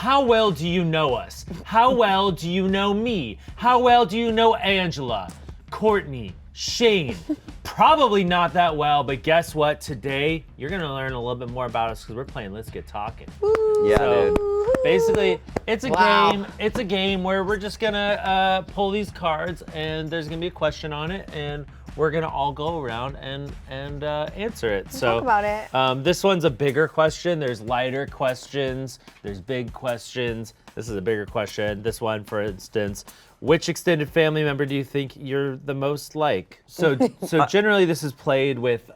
How well do you know us? How well do you know me? How well do you know Angela, Courtney, Shane? Probably not that well, but guess what? Today, you're gonna learn a little bit more about us because we're playing Let's Get Talking. Yeah, so, dude. basically, it's a game. It's a game where we're just gonna pull these cards, and there's gonna be a question on it, and we're gonna all go around and answer it. So talk about it. This one's a bigger question. There's lighter questions. There's big questions. This is a bigger question. This one, for instance, which extended family member do you think you're the most like? So generally this is played with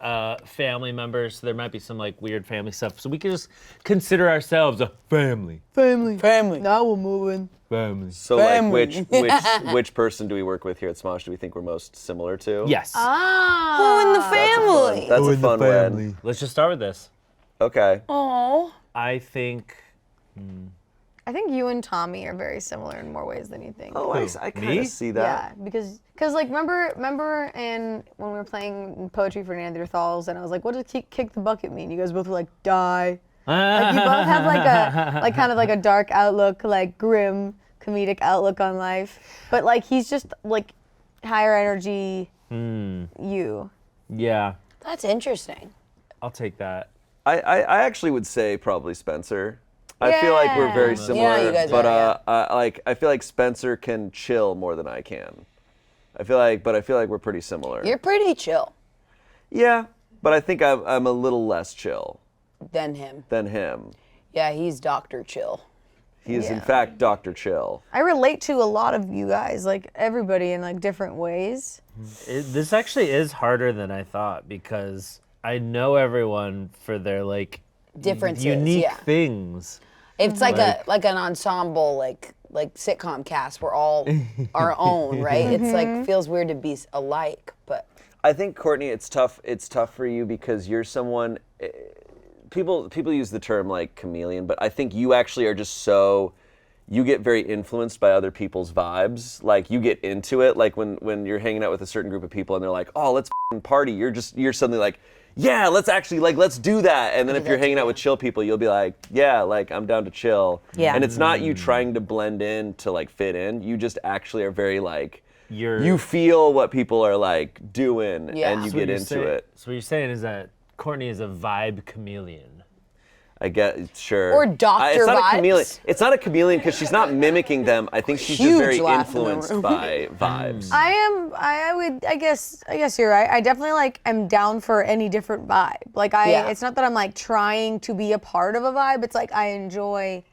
family members. So there might be some like weird family stuff. So we can just consider ourselves a family. Family. Now we're moving. Family. So like which person do we work with here at Smosh do we think we're most similar to? Yes. Who in the family? That's a fun one. Let's just start with this. Okay. Oh. I think I think you and Tommy are very similar in more ways than you think. Oh, I kind of see that. Yeah, because like remember when we were playing poetry for Neanderthals, and I was like, what does kick the bucket mean? You guys both were like, die. Like you both have like kind of like a dark outlook, like grim comedic outlook on life, but like he's just like higher energy. You. Yeah. That's interesting. I'll take that. I actually would say probably Spencer. I feel like we're very similar, you guys but are, I feel like Spencer can chill more than I can. I feel like we're pretty similar. You're pretty chill. Yeah, but I think I'm a little less chill Than him. Yeah, he's Dr. Chill. He is in fact Dr. Chill. I relate to a lot of you guys, like everybody in like different ways. This actually is harder than I thought because I know everyone for their like Differences, unique things. It's like an ensemble, like sitcom cast. We're all our own, right? It's like feels weird to be alike, but I think Courtney, it's tough. It's tough for you because you're someone. People use the term like chameleon, but I think you actually are just so. You get very influenced by other people's vibes. Like you get into it. Like when you're hanging out with a certain group of people and they're like, "Oh, let's party." You're suddenly like, "Yeah, let's actually let's do that." And then if you're hanging out with chill people, you'll be like, "Yeah, like I'm down to chill." Yeah. And it's not you trying to blend in to like fit in. You just actually are very like. You feel what people are like doing, and you get into it. So what you're saying is that Courtney is a vibe chameleon. I get sure. Or Dr. It's not Vibes. a chameleon. It's not a chameleon because she's not mimicking them. I think she's just Huge very laugh in the influenced room. by vibes. I guess you're right. I definitely like am down for any different vibe. Like it's not that I'm like trying to be a part of a vibe. It's like I enjoy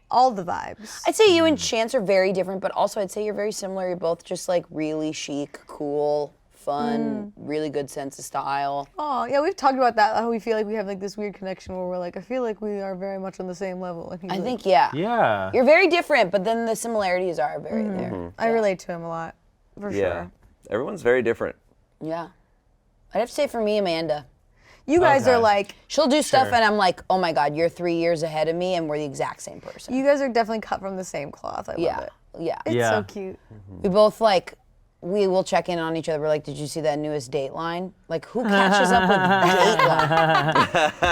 all the vibes. I'd say you and Chance are very different, but also I'd say you're very similar. You're both just like really chic, cool, fun, really good sense of style. Oh yeah, we've talked about that. How we feel like we have like this weird connection where we're like, I feel like we are very much on the same level. And I think yeah. You're very different, but then the similarities are very there. I relate to him a lot, for sure. Everyone's very different. Yeah. I'd have to say for me, Amanda. You guys are like, she'll do stuff and I'm like, oh my God, you're 3 years ahead of me and we're the exact same person. you guys are definitely cut from the same cloth. I love it. Yeah. It's so cute. We both like, we will check in on each other. We're like, did you see that newest Dateline? Like, who catches up with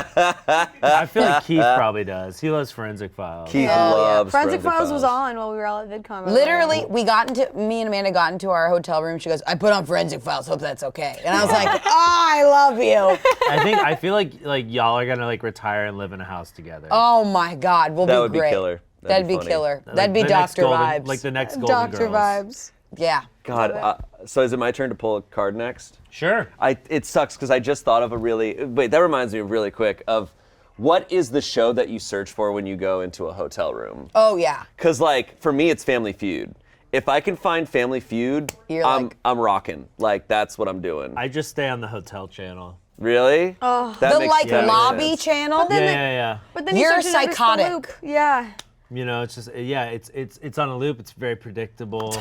Dateline? I feel like Keith probably does. He loves Forensic Files. Keith loves Forensic Files was on while we were all at VidCon. Literally, me and Amanda got into our hotel room. She goes, I put on Forensic Files, hope that's okay. And I was like, I love you. I feel like y'all are gonna like retire and live in a house together. Oh my God, we'll That would be great. be killer. That'd be funny. killer. Like That'd be the next Dr. Golden- Vibes. Like the next Golden Dr. Girls. Vibes. Yeah. God, so is it my turn to pull a card next? Sure. It sucks because I just thought of that reminds me really quick of what is the show that you search for when you go into a hotel room? Oh yeah. Because like, for me, it's Family Feud. If I can find Family Feud, I'm rocking. Like, that's what I'm doing. I just stay on the hotel channel. Really? Oh. That The makes like perfect lobby sense. channel. Yeah. But then You're you start to notice the psychotic. loop. Yeah. You know, it's just it's on a loop. It's very predictable.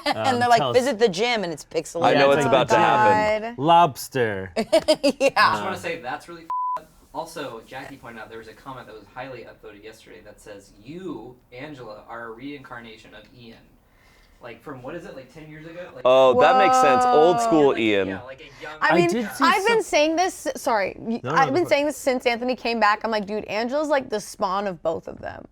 And they're like, visit the gym, and it's pixelated. I know it's it's like, about to happen. Lobster. I just want to say that's really up. Also, Jacqi pointed out there was a comment that was highly upvoted yesterday that says, you, Angela, are a reincarnation of Ian. Like from, what is it, like 10 years ago? Like, Oh, that makes sense. Old school like, Ian. Yeah, like a young... I mean, did see I've been some- saying this, sorry, I've been saying this since Anthony came back. I'm like, dude, Angela's like the spawn of both of them.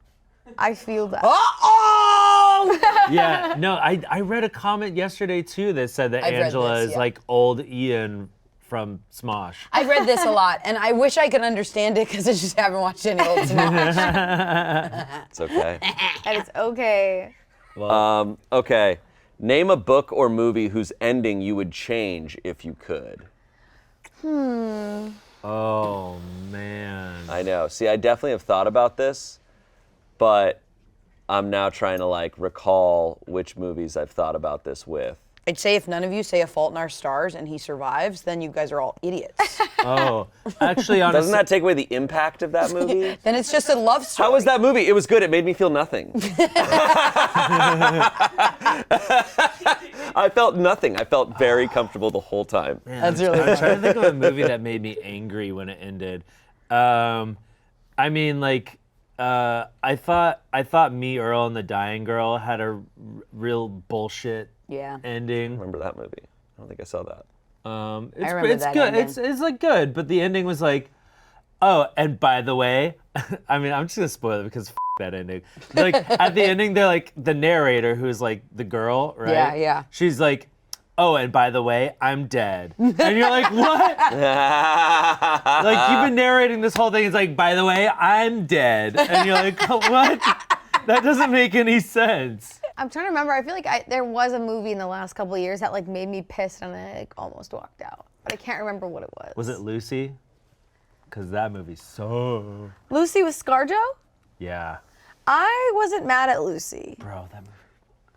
I feel that. Oh! Yeah, no, I read a comment yesterday too that said that I've read Angela this, is yeah. like old Ian from Smosh. I read this a lot, and I wish I could understand it because I just haven't watched any old Smosh. It's okay. And it's okay. Okay. Name a book or movie whose ending you would change if you could. Oh man. I know. See, I definitely have thought about this, but I'm now trying to like recall which movies I've thought about this with. I'd say if none of you say A Fault in Our Stars and he survives, then you guys are all idiots. Oh, actually, honestly, Doesn't that take away the impact of that movie? Then it's just a love story. How was that movie? It was good. It made me feel nothing. I felt nothing. I felt very comfortable the whole time. That's really I'm trying to think of a movie that made me angry when it ended. I mean, like, I thought Me, Earl, and the Dying Girl had a real bullshit ending. Remember that movie? I don't think I saw that. It's good. It's like good, but the ending was like, oh, and by the way, I mean, I'm just gonna spoil it because that ending. Like at the ending, they're like the narrator, who's like the girl, right? Yeah, yeah. She's like, oh, and by the way, I'm dead. And you're like, what? Like you've been narrating this whole thing. It's like, by the way, I'm dead. And you're like, what? That doesn't make any sense. I'm trying to remember. I feel like there was a movie in the last couple of years that like made me pissed and I like almost walked out. But I can't remember what it was. Was it Lucy? Because that movie's so... Lucy with ScarJo? Yeah. I wasn't mad at Lucy. Bro, that movie...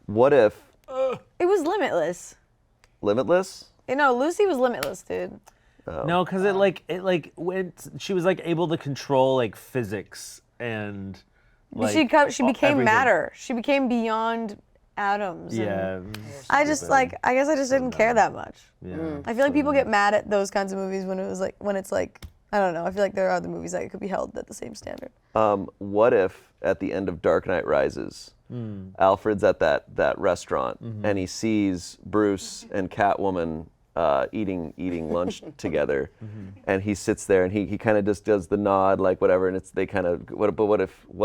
What if It was Limitless. Limitless? You know, Lucy was Limitless, dude. No, because it went... She was like able to control like physics and... Like, she became everything. matter. She became beyond atoms. Yeah. I just like, I guess I just didn't care that much. Yeah. I feel like people get mad at those kinds of movies when it's like, I don't know. I feel like there are other movies that could be held at the same standard. What if at the end of Dark Knight Rises, Alfred's at that restaurant and he sees Bruce and Catwoman eating lunch together, and he sits there and he kind of just does the nod like whatever, and they kind of what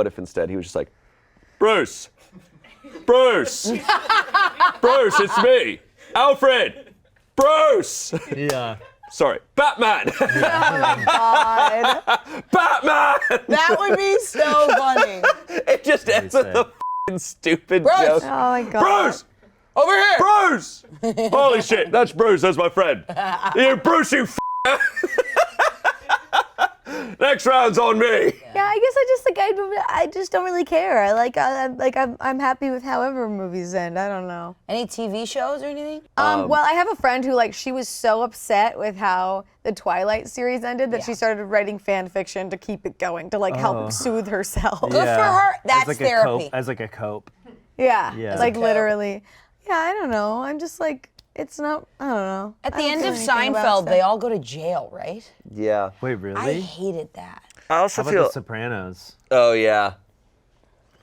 if instead he was just like, Bruce, Bruce, it's me, Alfred, Bruce. Yeah. Sorry, Batman. God. Batman. That would be so funny. It just ends with a f***ing stupid Bruce. joke. Oh my God. Bruce. Over here. Bruce! Holy shit, that's Bruce, that's my friend. You Bruce, you f***. Next round's on me. Yeah, I guess I just don't really care. I'm happy with however movies end. I don't know. Any TV shows or anything? Well, I have a friend who she was so upset with how the Twilight series ended that she started writing fan fiction to keep it going, to help soothe herself. Good for her. That's like therapy. As like a cope. Yeah, Yeah. literally. Yeah, I don't know. I'm just it's not, I don't know. At I the don't end feel of anything about Seinfeld, stuff. they all go to jail, right? Yeah. Wait, I really? hated that. I also How about feel. The Sopranos? Oh yeah.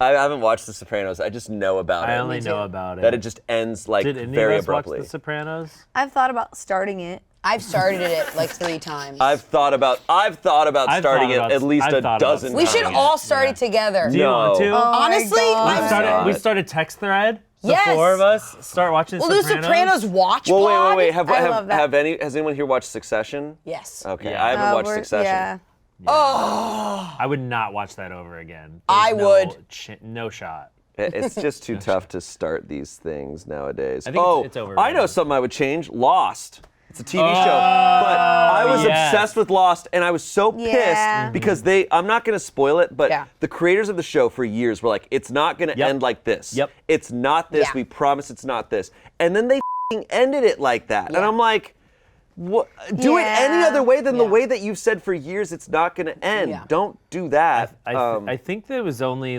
I haven't watched The Sopranos. I just know about it. I only know about it. That it just ends Did any very of us abruptly. watch The Sopranos? I've thought about starting it. I've started it 3 times. I've thought about starting it at least a dozen we times. should all start it together. Do you want to? No. Honestly, God. We started text thread. Yes. The 4 of us start watching We'll do Sopranos watch Well, pod. wait. I love that. Has anyone here watched Succession? Yes. Okay, Yeah. I haven't watched Succession. Yeah. I would not watch that over again. I would. No shot. It's just too tough to start these things nowadays. I think it's overrated. I know something I would change. Lost. It's a TV show. But I was yes. obsessed with Lost, and I was so pissed Yeah. because I'm not going to spoil it, but Yeah. the creators of the show for years were like, it's not going to Yep. end like this. Yep. It's not this. Yeah. We promise it's not this. And then they f***ing ended it like that. And Yeah. I'm like, what? Do it any Yeah. other way than the Yeah. way that you've said for years it's not going to end. Yeah. Don't do that. I think there was only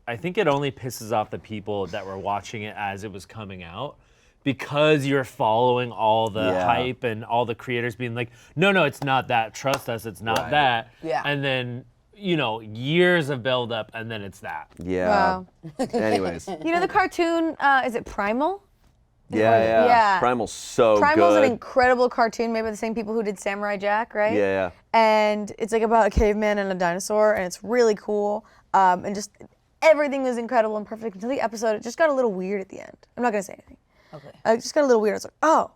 I think it only pisses off the people that were watching it as it was coming out. Because you're following all the Yeah. hype and all the creators being like, no, it's not that. Trust us, it's not Right. that. Yeah. And then, years of buildup, and then it's that. Yeah. Wow. Anyways. You know the cartoon, is it Primal? Yeah. Yeah. Primal's so Primal's good. an incredible cartoon made by the same people who did Samurai Jack, right? Yeah. And it's about a caveman and a dinosaur, and it's really cool. And just everything was incredible and perfect until the episode. It just got a little weird at the end. I'm not gonna say anything. Okay. It just got a little weird. I was like, oh.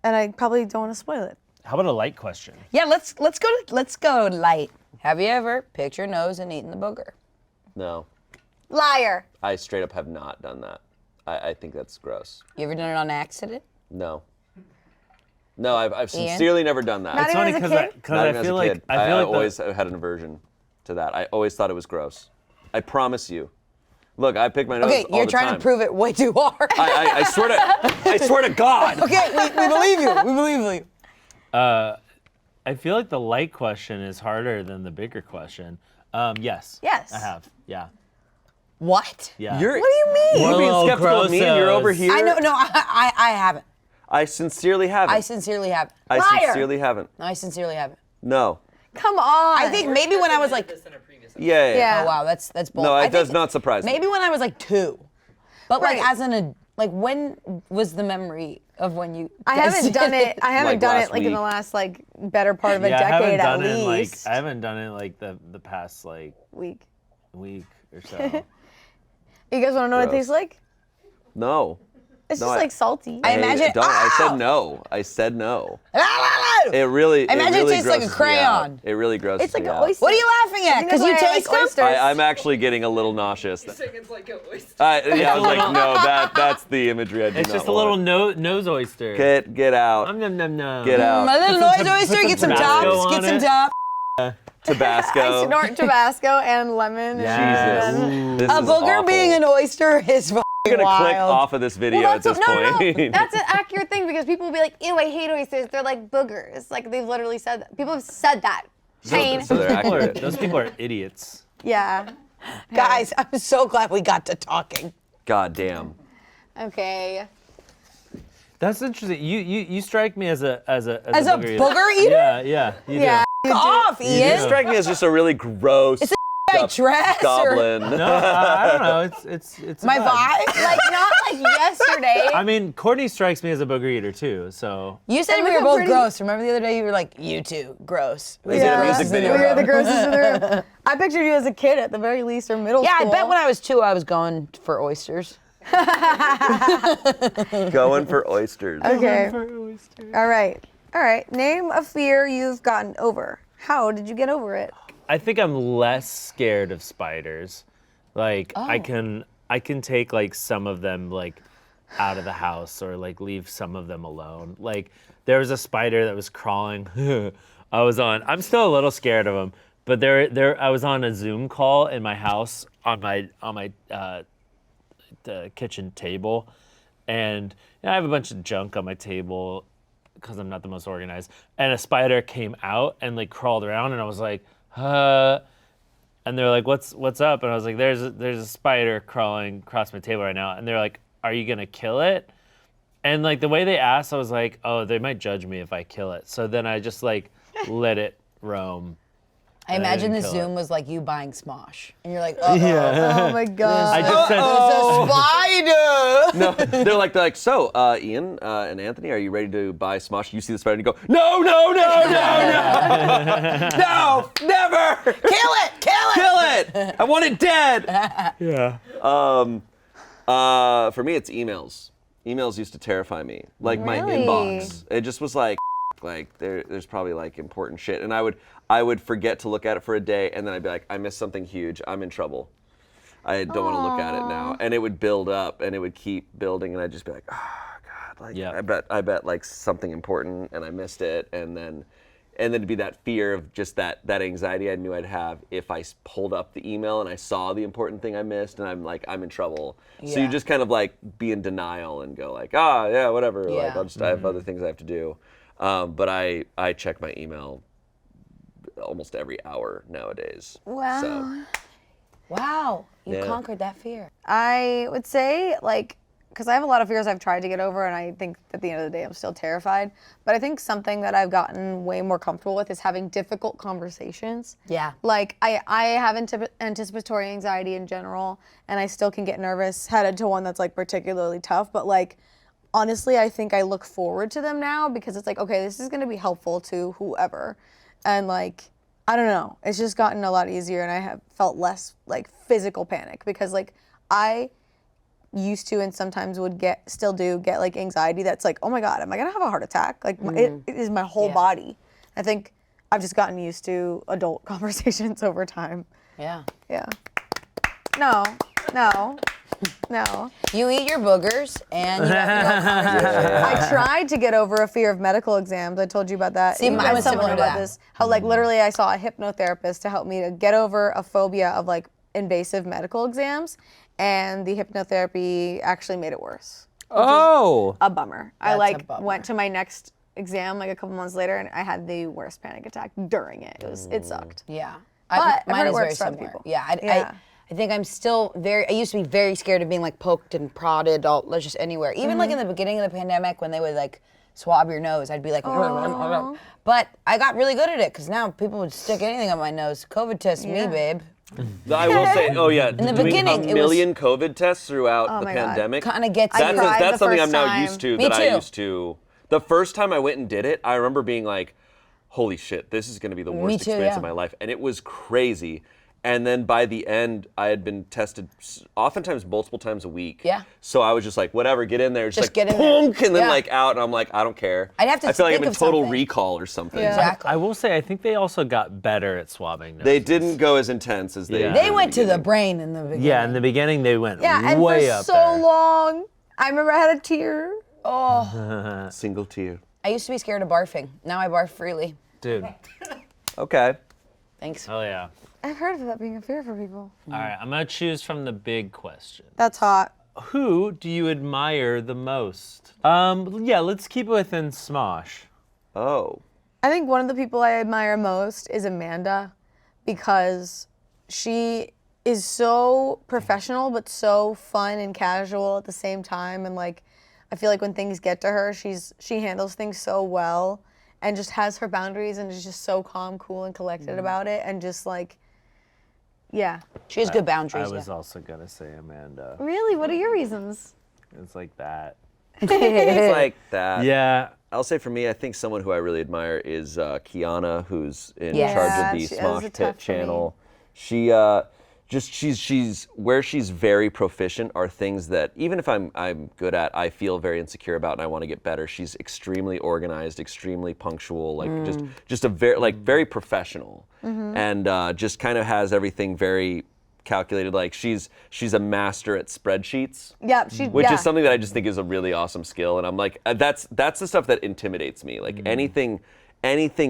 And I probably don't want to spoil it. How about a light question? Yeah, let's go light. Have you ever picked your nose and eaten the booger? No, Liar. I straight up have not done that. I think that's gross. You ever done it on accident? No. No, I've sincerely never done that. Not It's even funny as a kid? because Not I even as feel a like kid. I feel like always had an aversion to that. I always thought it was gross. I promise you. Look, I pick my nose Okay, all you're the trying time. to prove it way too hard. I swear to God. Okay, we believe you. We believe you. I feel like the light question is harder than the bigger question. Yes. Yes. I have. Yeah. What? Yeah. What do you mean? You're being Little skeptical of me, and you're over grossos. here. I know. No, I haven't. I sincerely haven't. I sincerely haven't. I Liar. sincerely haven't. No, I sincerely haven't. No. Come on. I think maybe when I was like, This in a previous Yeah. Yeah. oh wow, that's bold. No, I it does think not surprise me. Maybe when I was like 2, but Right. like like when was the memory of when you? I haven't done it. I haven't Like done last it like in the week. last like better part of a Yeah, I haven't decade at done it least. I haven't done it like the past like Week. week or so. You guys want to know what it Gross. tastes like? No. It's No, just I- like salty. I imagine. Don't. I Ow! said no. I said no. I It really. imagine it really tastes like a grosses me out. crayon. It really grosses It's like me an out. oyster. What are you laughing at? think Because that's you why I like taste them? oysters. I'm actually getting a little nauseous. It's like a oyster. Yeah, I was like, no, that's the imagery I do It's not just a want. little nose oyster. Get out. Nom, nom, nom, nom. Get out. My little Put some noise oyster. put Get some some Tabasco tops. on Get some it. tops. I Tabasco. snort Tabasco and lemon. Yes. And Ooh. This A is booger awful. being an oyster is I'm gonna wild. click off of this video Well, at this point. No. That's an accurate thing because people will be like, ew, I hate oysters. They're like boogers. Like they've literally said that. People have said that. Shane. so they're accurate. Those people are idiots. Yeah. Guys, I'm so glad we got to talking. God damn. Okay. That's interesting. You strike me as a As a booger booger eater? Yeah. You Yeah. Fuck off, You Ian. strike me as just a really gross Hey, Trash. goblin. do. No, I don't know. It's a My vibe? Like not like yesterday. I mean, Courtney strikes me as a booger eater too. So You said And we look were how both pretty- gross. Remember the other day you were like, you two, gross. They did a music video We were the about it. grossest in the room. I pictured you as a kid at the very least, or middle Yeah, school. I bet when I was 2, I was going for oysters. Going for oysters. Okay. All right. Name a fear you've gotten over. How did you get over it? I think I'm less scared of spiders. Like Oh. I can take like some of them like out of the house or like leave some of them alone. Like there was a spider that was crawling. I'm still a little scared of them, but I was on a Zoom call in my house on my the kitchen table, and I have a bunch of junk on my table because I'm not the most organized. And a spider came out and like crawled around, and I was like, and they're like, what's up? And I was like, there's a spider crawling across my table right now. And they're like, are you gonna kill it? And like the way they asked, I was like, oh, they might judge me if I kill it. So then I just like let it roam. I And I imagine the didn't kill Zoom was like you buying Smosh. And you're like, oh, Oh my god. I just said, it's a spider. No, they're like, so, Ian and Anthony, are you ready to buy Smosh? You see the spider and you go, no, no, never, Kill it. kill it, I want it dead. yeah. For me, it's emails. Emails used to terrify me. Like my Really? inbox, it just was like there's probably like important shit, and I would forget to look at it for a day, and then I'd be like, I missed something huge. I'm in trouble. I don't want to look at it now, and it would build up, and it would keep building, and I'd just be like, oh god, like Yeah. I bet like something important, and I missed it, and then to be that fear of just that anxiety I knew I'd have if I pulled up the email and I saw the important thing I missed, and I'm in trouble. So you Yeah. just kind of like be in denial and go like, yeah, whatever. Like Yeah. I have other things I have to do. But I check my email almost every hour nowadays. Wow. So, Wow, you Yeah. conquered that fear. I would say, like, because I have a lot of fears I've tried to get over, and I think at the end of the day I'm still terrified. But I think something that I've gotten way more comfortable with is having difficult conversations. Yeah. Like, I have anticipatory anxiety in general, and I still can get nervous headed to one that's, like, particularly tough. But, like, honestly, I think I look forward to them now because it's like, okay, this is going to be helpful to whoever. And, like, I don't know. It's just gotten a lot easier, and I have felt less like physical panic because like I used to and sometimes would still get like anxiety that's like, oh my God, am I gonna have a heart attack? Like it is my whole body. I think I've just gotten used to adult conversations over time. Yeah. Yeah. No. You eat your boogers and you have conversations. I tried to get over a fear of medical exams. I told you about that. See, You mine guys was told me similar to about that. this. How like literally I saw a hypnotherapist to help me to get over a phobia of like invasive medical exams, and the hypnotherapy actually made it worse. Oh. A bummer. I That's like a bummer. went to my next exam like a couple months later, and I had the worst panic attack during it. It sucked. Yeah. But I've mine heard it is very works for other similar. people. Yeah. I think I'm still I used to be very scared of being like poked and prodded just anywhere. Even like in the beginning of the pandemic when they would like swab your nose, I'd be like, but I got really good at it because now people would stick anything on my nose. COVID test me, babe. I will say, in the beginning, a it million COVID tests throughout the my God. pandemic. Kind of gets I you. cried That's the something I'm first now time. used to. Me that too. I used to. The first time I went and did it, I remember being like, "Holy shit, this is going to be the worst too, experience yeah. of my life," and it was crazy. And then by the end, I had been tested oftentimes multiple times a week. Yeah. So I was just like, whatever, get in there. Just like, get in there. punk, and then Yeah. like out, and I'm like, I don't care. I'd have to I feel like I'm think in of total something. recall or something. Yeah. Exactly. I will say, I think they also got better at swabbing noses. They didn't go as intense as they Yeah. did They in went to the beginning. brain in the beginning. Yeah, in the beginning they went Yeah, and way for up so there. long, I remember I had a tear. Oh, Single tear. I used to be scared of barfing. Now I barf freely. Dude. Okay. Thanks. Oh yeah. I've heard of that being a fear for people. All right, I'm gonna choose from the big question. That's hot. Who do you admire the most? Yeah, let's keep it within Smosh. Oh. I think one of the people I admire most is Amanda because she is so professional but so fun and casual at the same time, and like I feel like when things get to her, she handles things so well and just has her boundaries and is just so calm, cool, and collected about it, and just like, yeah. She has good I boundaries. was also gonna say Amanda. Really? What are your reasons? It's like that. It's like that. Yeah. I'll say for me, I think someone who I really admire is Kiana, who's in Yes. charge of Yeah, the that was Smosh tough Pit for me. channel. She she's where she's very proficient are things that even if I'm good at, I feel very insecure about and I want to get better. She's extremely organized, extremely punctual, like just a very professional, and just kind of has everything very calculated. Like she's a master at spreadsheets. Yeah, Which is something that I just think is a really awesome skill, and I'm like, that's the stuff that intimidates me. Like anything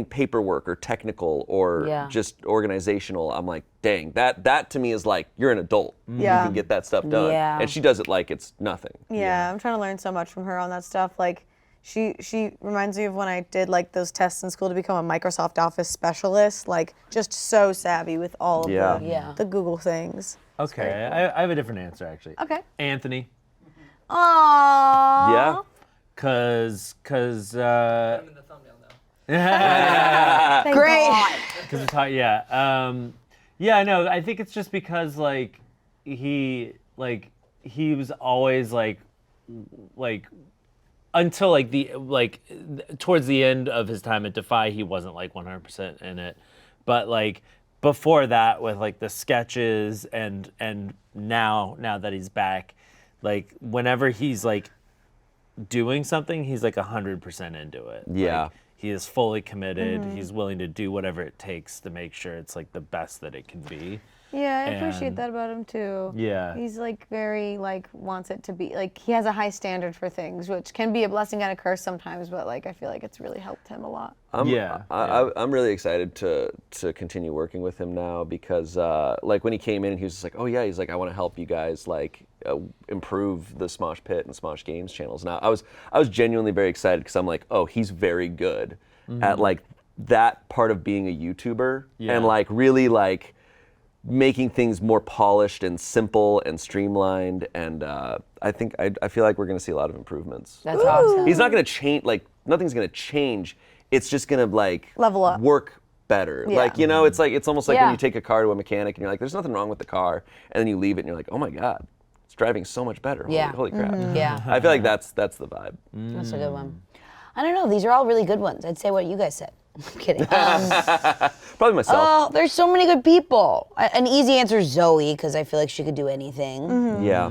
paperwork or technical or Yeah. just organizational, I'm like, dang, that to me is like you're an adult. Yeah. You can get that stuff done, Yeah. and she does it like it's nothing. Yeah, I'm trying to learn so much from her on that stuff. Like, she reminds me of when I did like those tests in school to become a Microsoft Office specialist. Like, just so savvy with all of Yeah. Yeah. the Google things. Okay, I have a different answer actually. Okay. Anthony. Aww. Yeah. Cause In the thumbnail though. Thank Great. God. Because it's hot, yeah. Yeah, no, I think it's just because like he was always like until towards the end of his time at Defy, he wasn't like 100% in it, but like before that with like the sketches and now that he's back, like whenever he's like doing something, he's like 100% into it. Yeah. Like, he is fully committed. He's willing to do whatever it takes to make sure it's like the best that it can be. Yeah, I appreciate And- that about him too. Yeah. He's like very like wants it to be like he has a high standard for things, which can be a blessing and a curse sometimes. But like I feel like it's really helped him a lot. I'm really excited to continue working with him now because like when he came in, he was just like, oh yeah, he's like, I want to help you guys like improve the Smosh Pit and Smosh Games channels. Now I was genuinely very excited because I'm like, oh, he's very good at like that part of being a YouTuber and like really like making things more polished and simple and streamlined, and I feel like we're gonna see a lot of improvements. That's awesome. He's not gonna change, like nothing's gonna change. It's just gonna like Level up. work better. Yeah. Like it's almost like Yeah. when you take a car to a mechanic and you're like, there's nothing wrong with the car, and then you leave it and you're like, oh my god, it's driving so much better. Yeah. Holy crap. Yeah. I feel like that's the vibe. That's a good one. I don't know. These are all really good ones. I'd say what you guys said. I'm kidding. Probably myself. Oh, there's so many good people. An easy answer is Zoe, because I feel like she could do anything. Yeah.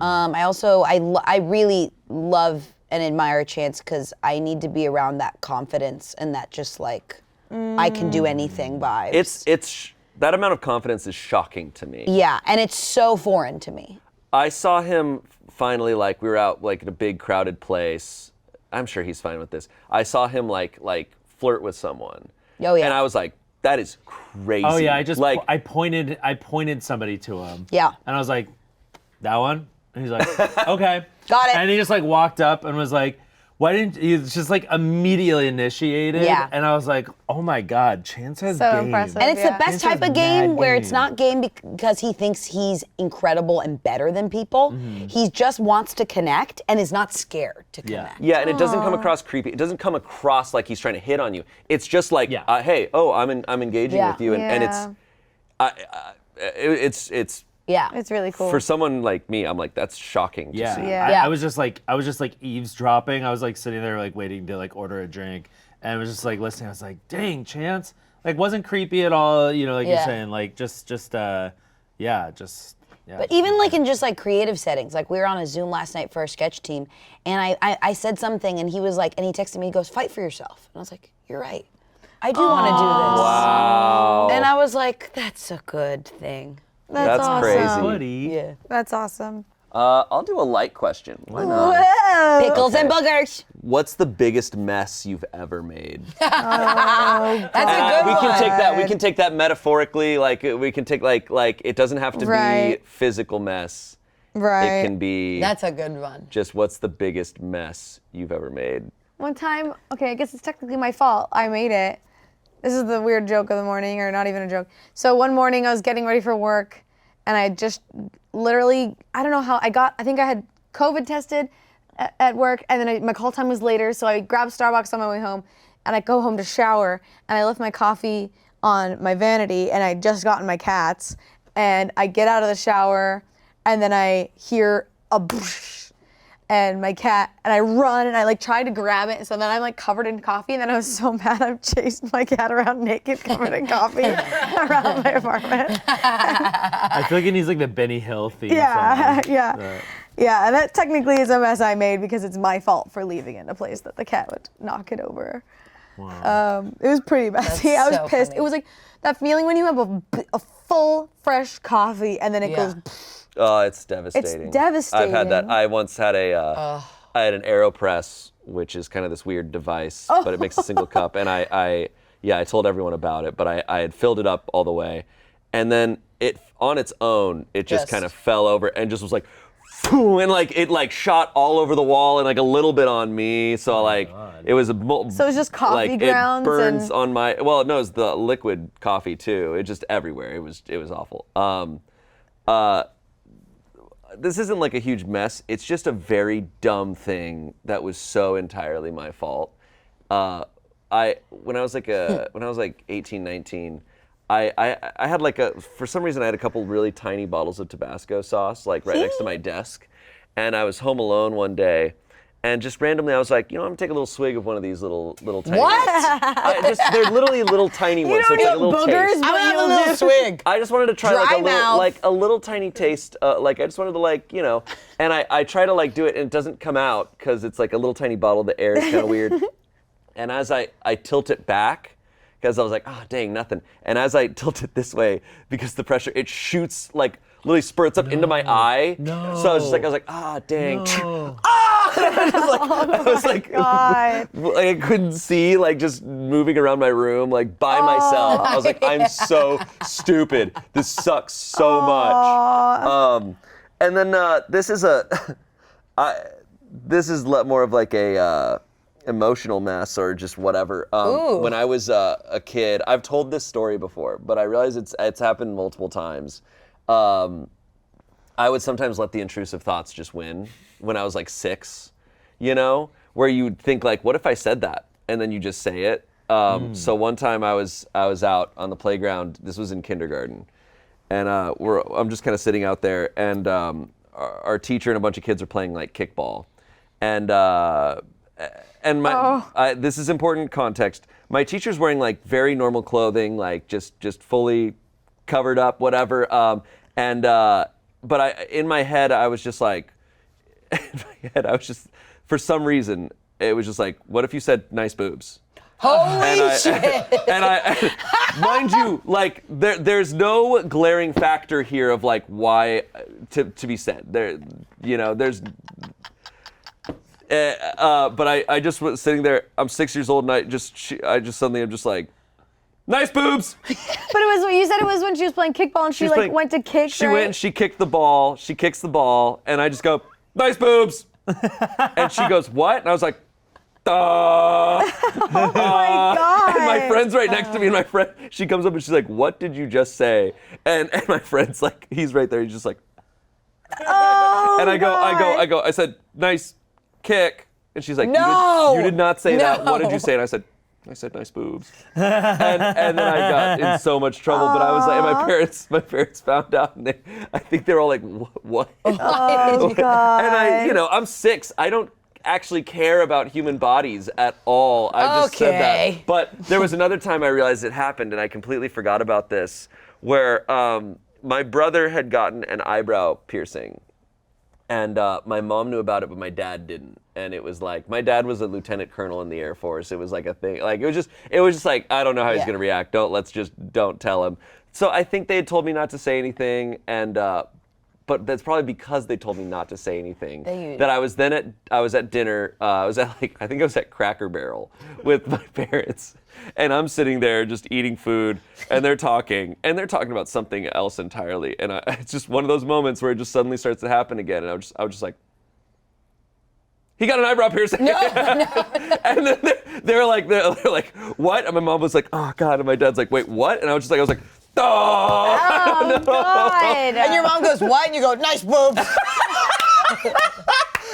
I really love and admire Chance, because I need to be around that confidence and that just like, I can do anything vibes. It's that amount of confidence is shocking to me. Yeah, and it's so foreign to me. I saw him finally, like, we were out like in a big crowded place. I'm sure he's fine with this. I saw him like flirt with someone. Oh, yeah. And I was like, that is crazy. Oh yeah, I pointed somebody to him. Yeah. And I was like, that one? And he's like, okay. Got it. And he just like walked up and was like, why didn't you? He's just like immediately initiated. Yeah. And I was like, oh my God, Chance has So game. impressive. And it's Yeah. the best Chance has type of game mad where it's game. not game because he thinks he's incredible and better than people. He just wants to connect and is not scared to Yeah. connect. Yeah, and it doesn't come across creepy. It doesn't come across like he's trying to hit on you. It's just like, Yeah. hey, I'm engaging Yeah. with you, and it's Yeah. It's really cool. for someone like me. I'm like, that's shocking to Yeah. see. Yeah. I was just like eavesdropping. I was like sitting there like waiting to like order a drink, and I was just like listening. I was like, dang, Chance, like wasn't creepy at all. You know, like Yeah. you're saying, like just yeah. But even like in just like creative settings, like we were on a Zoom last night for our sketch team, and I said something, and he was like, and he texted me, he goes, fight for yourself. And I was like, you're right. I do want to do this. Wow. And I was like, that's a good thing. That's awesome. crazy. buddy. Yeah. That's awesome. I'll do a light question. Why not? Whoa. Pickles and boogers. What's the biggest mess you've ever made? That's a good We one. can take that. We can take that metaphorically. Like we can take like it doesn't have to be Right. physical mess. Right. It can be That's a good one. just what's the biggest mess you've ever made. One time, okay, I guess it's technically my fault. I made it. This is the weird joke of the morning, or not even a joke. So one morning I was getting ready for work, and I just literally, I don't know how, I think I had COVID tested at work, and then my call time was later, so I grabbed Starbucks on my way home, and I go home to shower, and I left my coffee on my vanity, and I just gotten my cats, and I get out of the shower, and then I hear a boosh, and my cat, and I run, and I like try to grab it, so then I'm like covered in coffee, and then I was so mad I chased my cat around naked, covered in coffee around my apartment. I feel like it needs like the Benny Hill theme. Yeah, song. yeah. Yeah, and that technically is a mess I made because it's my fault for leaving it in a place that the cat would knock it over. Wow. It was pretty messy. I was so pissed. funny. It was like that feeling when you have a full, fresh coffee and then it Yeah. goes, Oh, it's devastating. devastating. I've had that. I once had I had an AeroPress, which is kind of this weird device, but it makes a single cup. And I told everyone about it, but I had filled it up all the way, and then it on its own, it just Yes. kind of fell over and just was like, and like it like shot all over the wall and like a little bit on me. So like it was So it's just coffee like, grounds It burns and- on my no, it's the liquid coffee too. It just everywhere. It was awful. This isn't like a huge mess. It's just a very dumb thing that was so entirely my fault. When I was like 18, 19, I had like for some reason I had a couple really tiny bottles of Tabasco sauce like right next to my desk, and I was home alone one day, and just randomly I was like, I'm gonna take a little swig of one of these little tiny. What? They're literally little tiny ones, so it's like a little boogers, taste. but I'm gonna have a you'll little do- swig. I just wanted to try Dry mouth. like a little tiny taste. Like I just wanted to like and I try to like do it and it doesn't come out because it's like a little tiny bottle. The air is kind of weird. And as I tilt it back, because I was like, dang, nothing. And as I tilt it this way, because the pressure, it shoots like literally spurts up into my eye. No. So I was like, dang. No. I was like, God. like I couldn't see, like just moving around my room, like by myself. I was like, I'm so stupid. This sucks so much. And then this is more of like a emotional mess or just whatever. When I was a kid, I've told this story before, but I realize it's happened multiple times. I would sometimes let the intrusive thoughts just win when I was like 6, where you'd think like, what if I said that? And then you just say it. So one time I was out on the playground. This was in kindergarten, and I'm just kind of sitting out there, and our teacher and a bunch of kids are playing like kickball, and and this is important context. My teacher's wearing like very normal clothing, like just fully covered up, whatever. But in my head, I was just like, for some reason, it was just like, what if you said nice boobs? Holy shit! And mind you, like there's no glaring factor here of like why to be said. There's. But I just was sitting there. I'm 6 years old, and I'm just like, nice boobs. But it was you said it was when she was playing kickball and she went to kick. She went and she kicked the ball. She kicks the ball, and I just go, nice boobs. And she goes, what? And I was like, oh my God. And my friend's right next to me, and my friend, she comes up and she's like, what did you just say? And my friend's like, he's right there. He's just like, oh. And I said, nice kick. And she's like, no, you did not say that. What did you say? And I said nice boobs. and then I got in so much trouble. But I was like, and my parents found out, and I think they were all like, what? Oh God. And I'm 6. I don't actually care about human bodies at all. I just said that. But there was another time I realized it happened, and I completely forgot about this, where my brother had gotten an eyebrow piercing. And my mom knew about it, but my dad didn't. And it was like, my dad was a lieutenant colonel in the Air Force. It was like a thing. Like, it was just like, I don't know how he's going to react. Don't tell him. So I think they had told me not to say anything. And, but that's probably because they told me not to say anything. That I was at dinner. I think I was at Cracker Barrel with my parents. And I'm sitting there just eating food, and they're talking about something else entirely. And it's just one of those moments where it just suddenly starts to happen again. And I was just like, he got an eyebrow piercing. No. And then they're like, what? And my mom was like, oh God. And my dad's like, wait, what? And I was like, oh no. God. And your mom goes, what? And you go, nice boobs.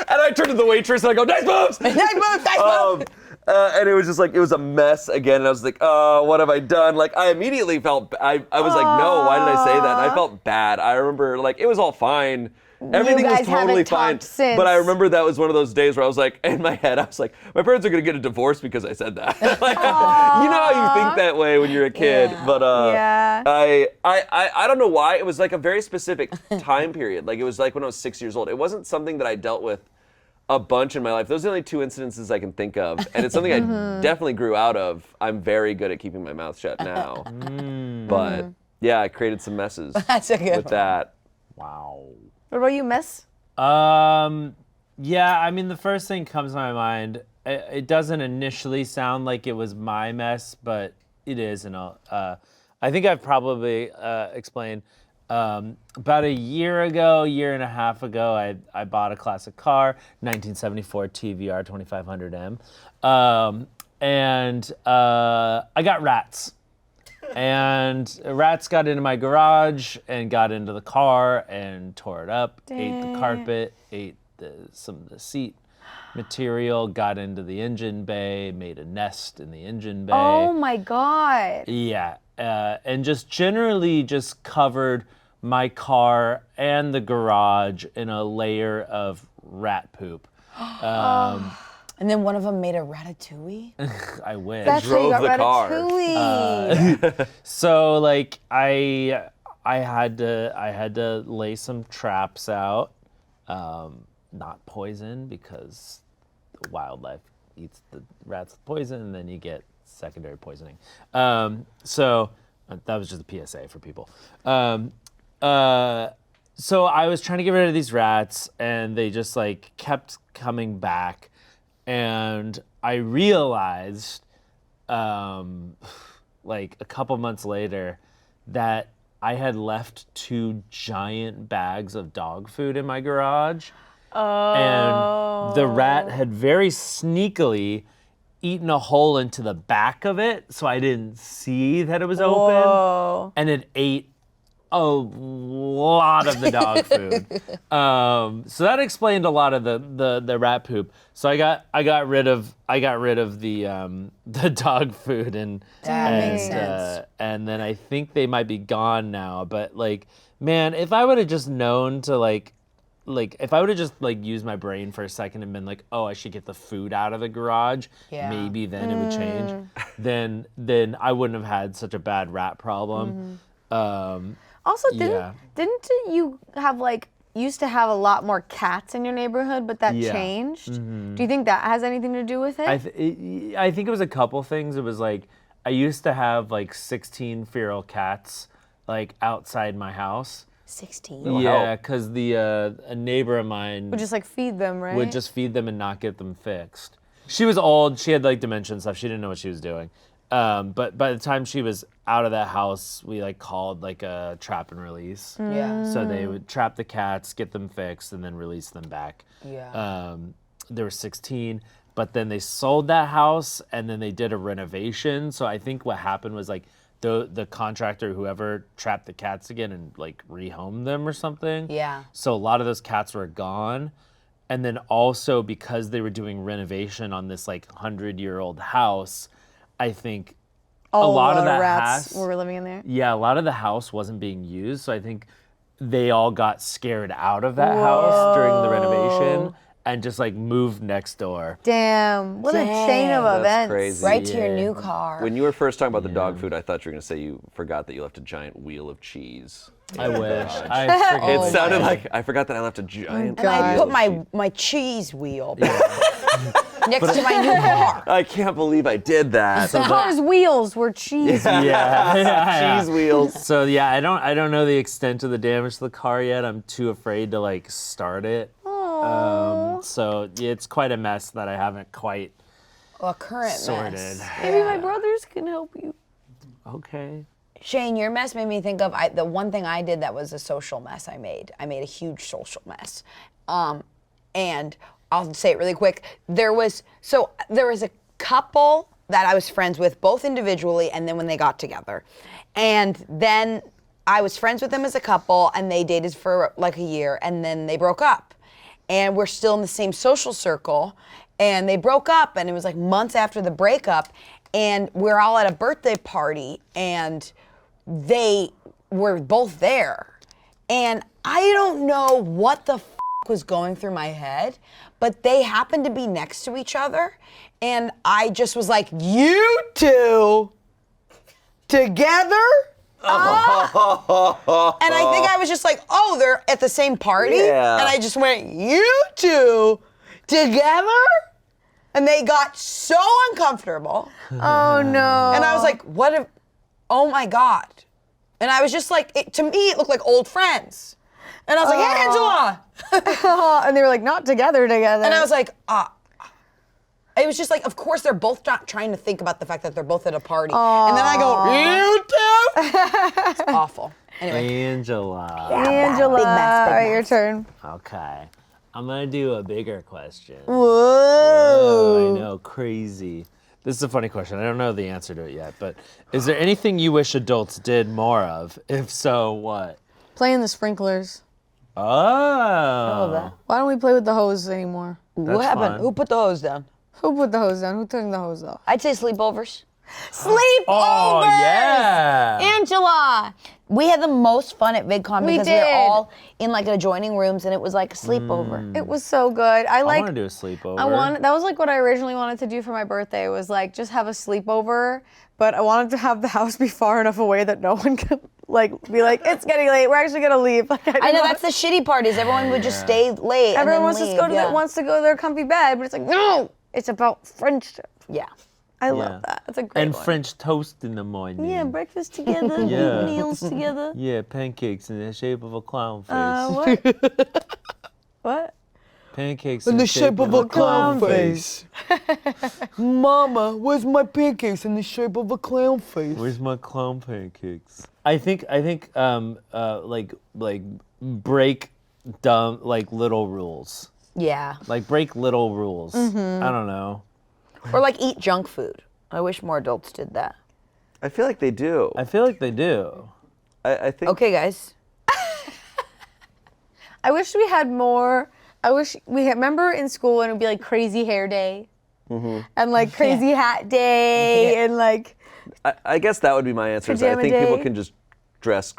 And I turned to the waitress and I go, nice boobs. Nice boobs, nice boobs. And it was just like, it was a mess again. And I was like, oh, what have I done? Like, I immediately felt, I was like, no, why did I say that? And I felt bad. I remember, like, it was all fine. Everything was totally fine. Since. But I remember that was one of those days where I was like, in my head, I was like, my parents are going to get a divorce because I said that. Like, you know how you think that way when you're a kid. Yeah. But I don't know why. It was like a very specific time period. Like, it was like when I was 6 years old. It wasn't something that I dealt with a bunch in my life. Those are the only 2 incidences I can think of. And it's something I definitely grew out of. I'm very good at keeping my mouth shut now. But yeah, I created some messes That's a good with one. that. Wow. What about you, Miss? Yeah, I mean, the first thing comes to my mind, it doesn't initially sound like it was my mess, but it is. And I think I've probably explained. About a year and a half ago, I bought a classic car, 1974 TVR 2500M, and I got rats. And rats got into my garage and got into the car and tore it up, ate the carpet, ate some of the seat material, got into the engine bay, made a nest in the engine bay. Oh my God. Yeah, and just generally just covered my car and the garage in a layer of rat poop. And then one of them made a ratatouille? I wish. That's how you Drove got the car. ratatouille. So like I had to lay some traps out, not poison because the wildlife eats the rats with poison, and then you get secondary poisoning. So that was just a PSA for people. So I was trying to get rid of these rats, and they just like kept coming back. And I realized, like a couple months later, that I had left 2 giant bags of dog food in my garage. Oh. And the rat had very sneakily eaten a hole into the back of it, so I didn't see that it was open. And it ate a lot of the dog food. So that explained a lot of the rat poop. So I got rid of the dog food and makes sense. And then I think they might be gone now. But like, man, if I would have just known to like like if I would have just like used my brain for a second and been like, oh, I should get the food out of the garage, maybe then it would change. Then I wouldn't have had such a bad rat problem. Also, didn't you have like used to have a lot more cats in your neighborhood, but that changed? Do you think that has anything to do with it? I think it was a couple things. It was like I used to have like 16 feral cats like outside my house. 16. Yeah, because a neighbor of mine would just like feed them, right? would just feed them and not get them fixed. She was old. She had like dementia and stuff. She didn't know what she was doing. But by the time she was out of that house, we like called like a trap and release. Yeah. So they would trap the cats, get them fixed, and then release them back. Yeah. There were 16, but then they sold that house and then they did a renovation. So I think what happened was like the contractor, whoever trapped the cats again and like rehomed them or something. Yeah. So a lot of those cats were gone. And then also because they were doing renovation on this like 100-year-old house, I think a lot of that rats house were living in there. Yeah, a lot of the house wasn't being used. So I think they all got scared out of that house during the renovation and just like moved next door. Damn, what a chain of That's events. crazy. Right to your new car. When you were first talking about the dog food, I thought you were going to say you forgot that you left a giant wheel of cheese. I wish. I freaking It sounded like I forgot that I left a giant. And I wheel put of cheese. my cheese wheel next to my new car. I can't believe I did that. The car's wheels were cheese. Yeah. Cheese wheels. So yeah, I don't know the extent of the damage to the car yet. I'm too afraid to like start it. So yeah, it's quite a mess that I haven't quite A current sorted. mess. Maybe my brothers can help you. Okay. Shane, your mess made me think of the one thing I did that was a social mess I made. I made a huge social mess. And I'll say it really quick. There was a couple that I was friends with, both individually and then when they got together. And then I was friends with them as a couple and they dated for like a year and then they broke up. And we're still in the same social circle. And they broke up and it was like months after the breakup. And we're all at a birthday party and they were both there. And I don't know what the was going through my head, but they happened to be next to each other. And I just was like, you two together? And I think I was just like, oh, they're at the same party? Yeah. And I just went, you two together? And they got so uncomfortable. Oh no. And I was like, what if, oh my God. And I was just like, to me, it looked like old friends. And I was like, hey, Angela. And they were like, not together. And I was like, it was just like, of course, they're both not trying to think about the fact that they're both at a party. And then I go, you two? It's awful. Anyway. Angela. Angela, Big mess, big all right, your mess. turn. Okay. I'm gonna do a bigger question. Whoa. I know, crazy. This is a funny question. I don't know the answer to it yet, but is there anything you wish adults did more of? If so, what? Playing the sprinklers. Oh. Why don't we play with the hose anymore? What happened? fun. Who put the hose down? Who put the hose down? Who turned the hose off? I'd say sleepover. Sleepovers! Oh, yeah. Angela! We had the most fun at VidCon We because we were did. all in like adjoining rooms and it was like a sleepover. It was so good. I I like. want to do a sleepover. That was like what I originally wanted to do for my birthday. Was like just have a sleepover, but I wanted to have the house be far enough away that no one could like be like, it's getting late. We're actually gonna leave. Like, I know that's the shitty part is everyone would just stay late. Everyone and then wants leave. to go to their comfy bed, but it's like no. It's about friendship. Yeah. I love that. That's a great And one. French toast in the morning. Yeah, breakfast together, Yeah. meals together. Yeah, pancakes in the shape of a clown face. What? What? Pancakes In the shape of a clown face. Mama, where's my pancakes in the shape of a clown face? Where's my clown pancakes? I think like break dumb like little rules. Yeah. Like break little rules. I don't know. Or like eat junk food. I wish more adults did that. I feel like they do. I feel like they do. I think. Okay, guys. I wish we had more. I wish we had. Remember in school when it would be like crazy hair day, and like crazy hat day, and like I guess that would be my answer. Is I Pajama think people day. can just dress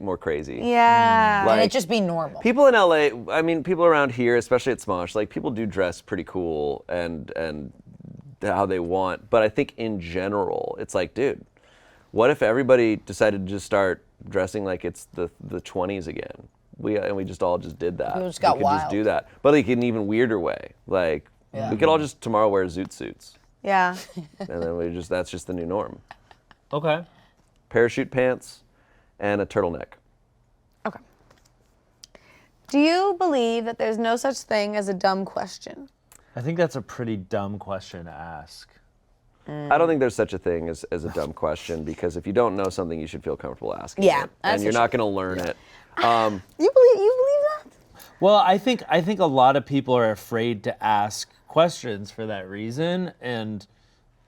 more crazy. Yeah. Like, and it just be normal. People in LA, I mean, people around here, especially at Smosh, like people do dress pretty cool and how they want. But I think in general, it's like, dude, what if everybody decided to just start dressing like it's the 20s again? We just all did that. People just got we could wild. just do that, but like in an even weirder way. Like we could all just tomorrow wear zoot suits, Yeah. and then that's just the new norm. Okay. Parachute pants and a turtleneck. Okay. Do you believe that there's no such thing as a dumb question? I think that's a pretty dumb question to ask. I don't think there's such a thing as a dumb question, because if you don't know something, you should feel comfortable asking Yeah, it. that's And you're for not going to learn it. You believe that? Well, I think a lot of people are afraid to ask questions for that reason, and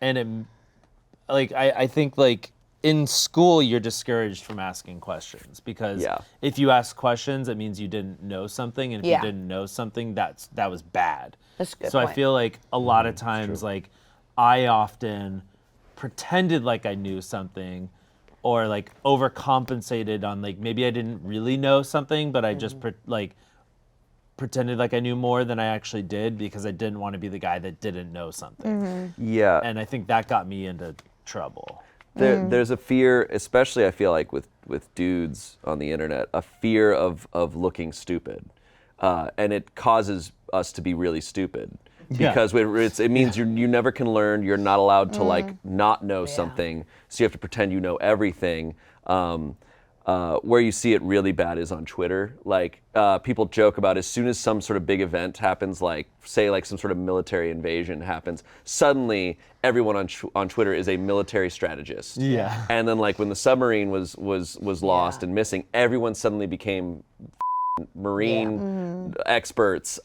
it, like I think like in school you're discouraged from asking questions because if you ask questions, it means you didn't know something, and if you didn't know something, that was bad. That's a good So point. I feel like a lot of times, like I often pretended like I knew something, or like overcompensated on like maybe I didn't really know something, but I just pretended like I knew more than I actually did because I didn't want to be the guy that didn't know something. Yeah. And I think that got me into trouble. There's a fear, especially I feel like with dudes on the internet, a fear of looking stupid, and it causes us to be really stupid because it means you never can learn. You're not allowed to like not know something, so you have to pretend you know everything. Where you see it really bad is on Twitter. Like people joke about as soon as some sort of big event happens, like say like some sort of military invasion happens, suddenly everyone on Twitter is a military strategist. Yeah. And then like when the submarine was lost and missing, everyone suddenly became marine experts.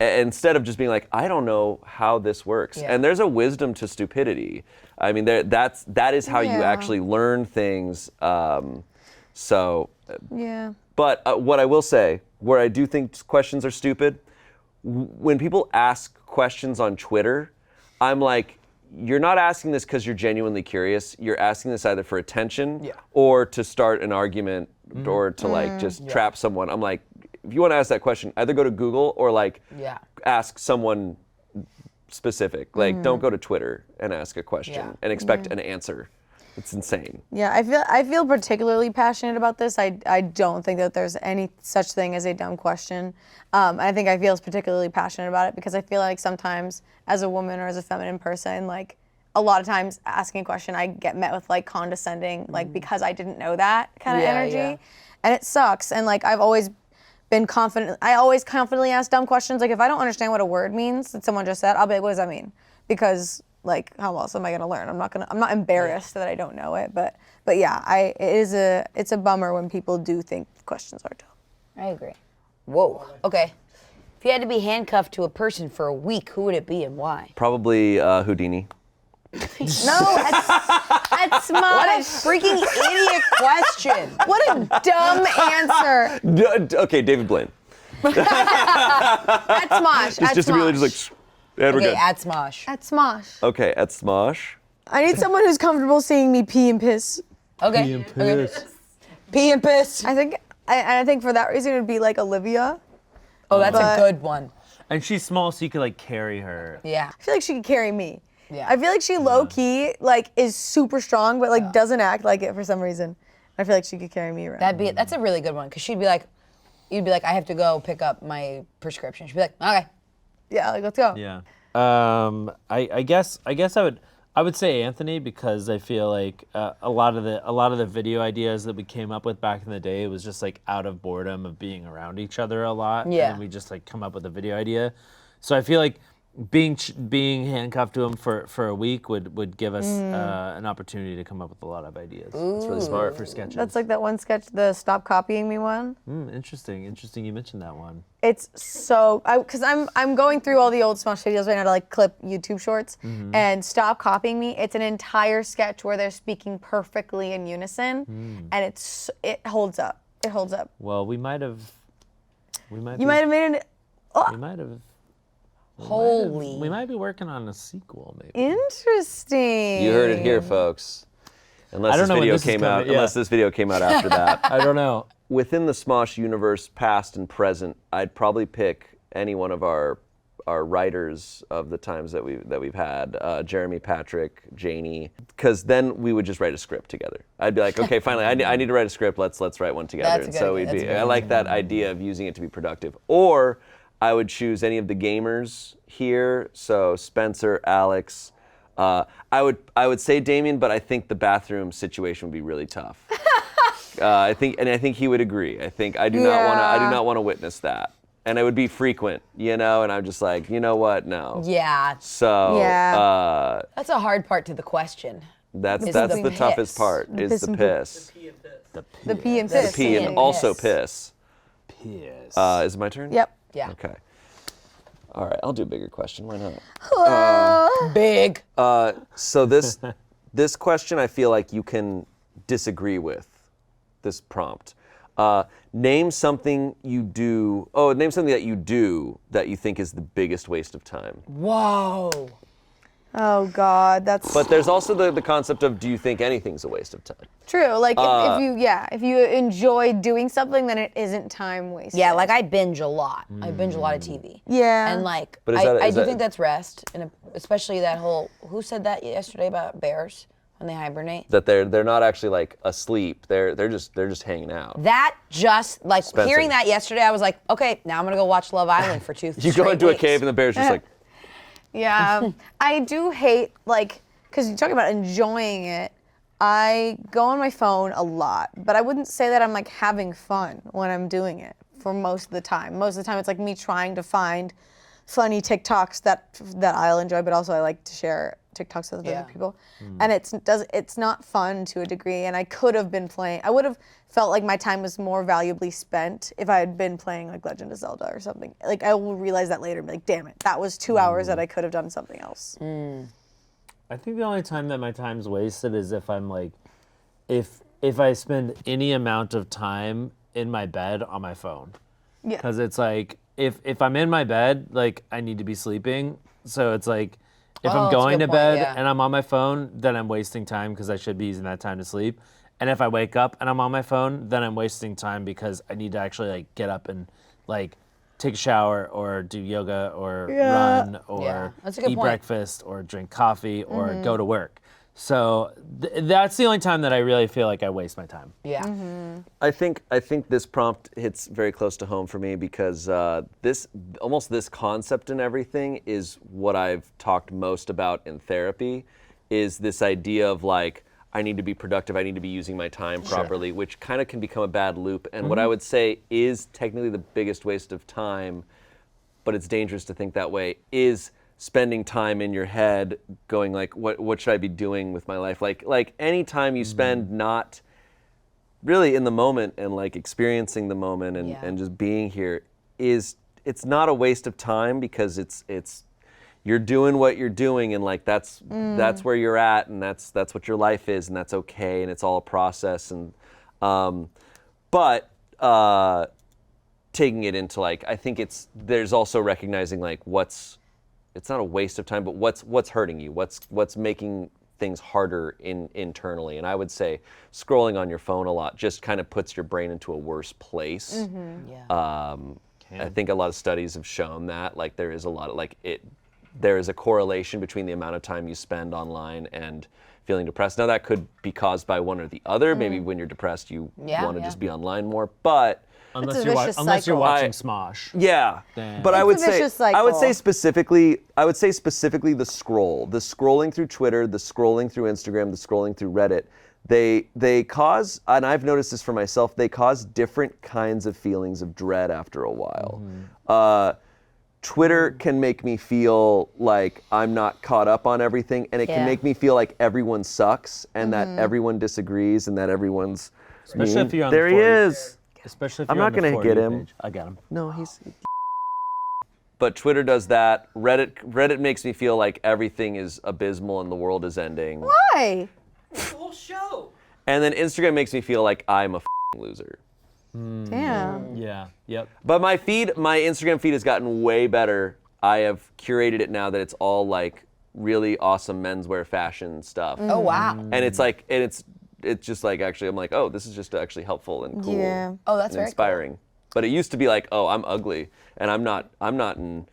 Instead of just being like, I don't know how this works. Yeah. And there's a wisdom to stupidity. I mean, that is how you actually learn things. But what I will say, where I do think questions are stupid, when people ask questions on Twitter, I'm like, you're not asking this because you're genuinely curious. You're asking this either for attention or to start an argument or to like just trap someone. I'm like, if you want to ask that question, either go to Google or like ask someone specific. Like, don't go to Twitter and ask a question and expect an answer. It's insane. Yeah, I feel particularly passionate about this. I don't think that there's any such thing as a dumb question. I think I feel particularly passionate about it because I feel like sometimes as a woman or as a feminine person, like a lot of times asking a question, I get met with like condescending, like because I didn't know that kind of energy. And it sucks. And like I've always been confident. I always confidently ask dumb questions. Like if I don't understand what a word means that someone just said, I'll be like, what does that mean? Because like how else am I gonna learn? I'm not embarrassed that I don't know it, but yeah, it's a bummer when people do think questions are dumb. I agree. Whoa. Okay. If you had to be handcuffed to a person for a week, who would it be and why? Probably Houdini. No, that's Smosh. What a freaking idiot question. What a dumb answer. Okay, David Blaine. At Smosh. Just to be really just like, and we're Okay, good. at Smosh. At Smosh. Okay, at Smosh. I need someone who's comfortable seeing me pee and piss. Okay. Okay. Pee and piss. I think for that reason it would be like Olivia. Oh, that's But- a good one. And she's small, so you could like carry her. Yeah. I feel like she could carry me. Yeah. I feel like she low key like is super strong, but like doesn't act like it for some reason. I feel like she could carry me around. That's a really good one, because you'd be like, I have to go pick up my prescription. She'd be like, okay. Yeah, like let's go. Yeah. I guess I would say Anthony, because I feel like a lot of the video ideas that we came up with back in the day, it was just like out of boredom of being around each other a lot. Yeah. And we just like come up with a video idea. So I feel like being handcuffed to him for a week would give us an opportunity to come up with a lot of ideas. That's really smart for sketches. That's like that one sketch, the Stop Copying Me one. Interesting you mentioned that one. It's so, because I'm going through all the old Smosh videos right now to like clip YouTube shorts, and Stop Copying Me, it's an entire sketch where they're speaking perfectly in unison, and it holds up. It holds up. Well, we might have made it. We might be working on a sequel, maybe. Interesting. You heard it here, folks. Unless I don't this know when video this is came out. coming, yeah. Unless this video came out after that. I don't know. Within the Smosh universe, past and present, I'd probably pick any one of our writers of the times that we've had, Jeremy, Patrick, Janie, because then we would just write a script together. I'd be like, okay, finally, I need to write a script. Let's write one together. That's And a so good idea. I like that idea of using it to be productive. Or I would choose any of the gamers here. So Spencer, Alex. I would say Damien, but I think the bathroom situation would be really tough. I think he would agree. I do not want to witness that. And it would be frequent, and I'm just like, you know what? No. Yeah. So That's a hard part to the question. that's Is the the toughest piss. part is the piss. The pee and piss. The pee and also piss. Piss. Is it my turn? Yep. Yeah. Okay. All right, I'll do a bigger question. Why not? Big. So this question I feel like you can disagree with, this prompt. Name something that you do that you think is the biggest waste of time. Whoa. Oh God, that's But there's also the concept of, do you think anything's a waste of time? true. Like if you enjoy doing something, then it isn't time wasted. Yeah, like I binge a lot. I binge a lot of TV. Yeah. And like, But I do think that's rest, and especially that whole, who said that yesterday about bears when they hibernate? That they're not actually like asleep. They're just hanging out. That just, like, Spencer. hearing that yesterday, I was like, okay, now I'm gonna go watch Love Island for 2 You go straight into a weeks. cave and the bear's just like, Yeah, I do hate, like, because you talk about enjoying it. I go on my phone a lot, but I wouldn't say that I'm like having fun when I'm doing it for most of the time. Most of the time it's like me trying to find funny TikToks that I'll enjoy, but also I like to share TikToks with other people. And it's not fun to a degree, and I could have been playing. I would have felt like my time was more valuably spent if I had been playing like Legend of Zelda or something. Like I will realize that later and be like, damn it, that was 2 hours that I could have done something else. I think the only time that my time's wasted is if I'm like, if I spend any amount of time in my bed on my phone. Yeah. Because it's like, if I'm in my bed, like I need to be sleeping. So it's like, if Oh, I'm that's a going good to point, bed yeah. and I'm on my phone, then I'm wasting time because I should be using that time to sleep. And if I wake up and I'm on my phone, then I'm wasting time because I need to actually like get up and like take a shower or do yoga or run or Yeah, that's a good eat point. breakfast or drink coffee or go to work. So that's the only time that I really feel like I waste my time. Yeah. I think this prompt hits very close to home for me because this concept and everything is what I've talked most about in therapy, is this idea of like, I need to be productive, I need to be using my time properly, which kind of can become a bad loop. And what I would say is technically the biggest waste of time, but it's dangerous to think that way, is spending time in your head going like, what should I be doing with my life? Like any time you spend not really in the moment and like experiencing the moment and just being here, it's not a waste of time because it's you're doing what you're doing and like that's where you're at and that's what your life is and that's okay and it's all a process and but taking it into like, I think there's also recognizing like it's not a waste of time, but what's hurting you? What's making things harder internally? And I would say scrolling on your phone a lot just kind of puts your brain into a worse place. I think a lot of studies have shown that like there is a lot of there is a correlation between the amount of time you spend online and feeling depressed. Now that could be caused by one or the other. Maybe when you're depressed, you want to just be online more, but Unless a you're, vicious unless you're cycle. watching Smosh. yeah, Damn. but I It's would a say vicious I would say cycle. specifically the scrolling through Twitter, the scrolling through Instagram, the scrolling through Reddit. They cause, and I've noticed this for myself, they cause different kinds of feelings of dread after a while. Twitter can make me feel like I'm not caught up on everything, and it can make me feel like everyone sucks and that everyone disagrees and that everyone's Especially mean. if you're on There the he 40. is. Especially if I'm you're not on the gonna For get You him. page. I got him. No, he's. But Twitter does that. Reddit makes me feel like everything is abysmal and the world is ending. Why? Whole show. And then Instagram makes me feel like I'm a loser. Damn. Yeah. Yep. But my Instagram feed has gotten way better. I have curated it now that it's all like really awesome menswear fashion stuff. Oh, wow. And it's like, and it's it's just like actually I'm like, oh, this is just actually helpful and cool. Yeah. Oh, that's and very inspiring. But it used to be like, oh, I'm ugly and I'm not in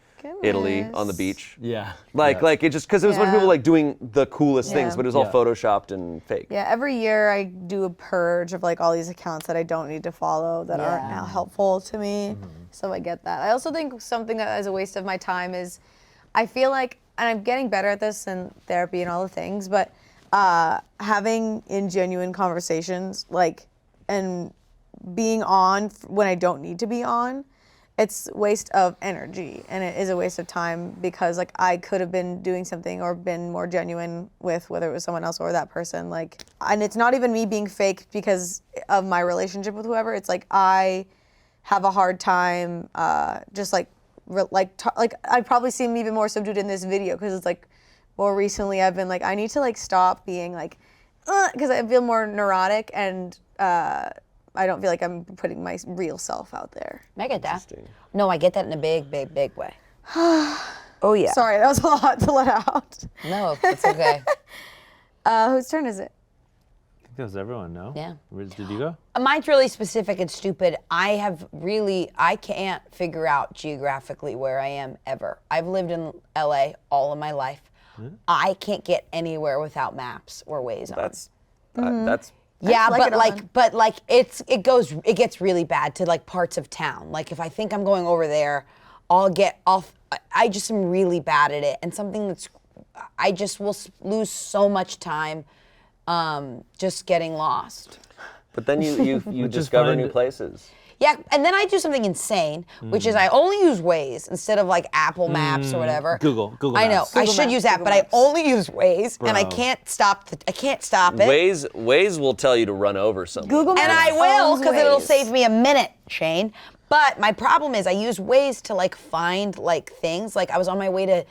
Italy on the beach. Yeah. Like it just because it was a bunch of people like doing the coolest things, Yeah. but it was all Yeah. photoshopped and fake. Yeah, every year I do a purge of like all these accounts that I don't need to follow that aren't now helpful to me. So I get that. I also think something that is a waste of my time is I feel like, and I'm getting better at this in therapy and all the things, but having ingenuine conversations, like, and being on when I don't need to be on, it's waste of energy and it is a waste of time because like I could have been doing something or been more genuine with whether it was someone else or that person, like, and it's not even me being fake because of my relationship with whoever. It's like I have a hard time just like I've probably seen me even more subdued in this video because it's like more recently I've been like I need to like stop being like because I feel more neurotic and I don't feel like I'm putting my real self out there. I get that. No, I get that in a big, big, big way. Oh yeah. Sorry, that was a lot to let out. No, it's okay. Whose turn is it? I think that was everyone, no? Yeah. Where did you go? Mine's really specific and stupid. I can't figure out geographically where I am ever. I've lived in LA all of my life. I can't get anywhere without maps or Waze on. That's Yeah, like but like it gets really bad to like parts of town. Like if I think I'm going over there, I'll get off. I just am really bad at it, and I just will lose so much time, just getting lost. But then you discover new places. Yeah, and then I do something insane, which is I only use Waze instead of like Apple Maps or whatever. Google I know. Maps. I should use that, but I only use Waze, and I Bro. can't stop it. Waze will tell you to run over someone. Google Maps And I will, owns because it'll Waze. save me a minute, Shane. But my problem is I use Waze to like find like things. Like I was on my way to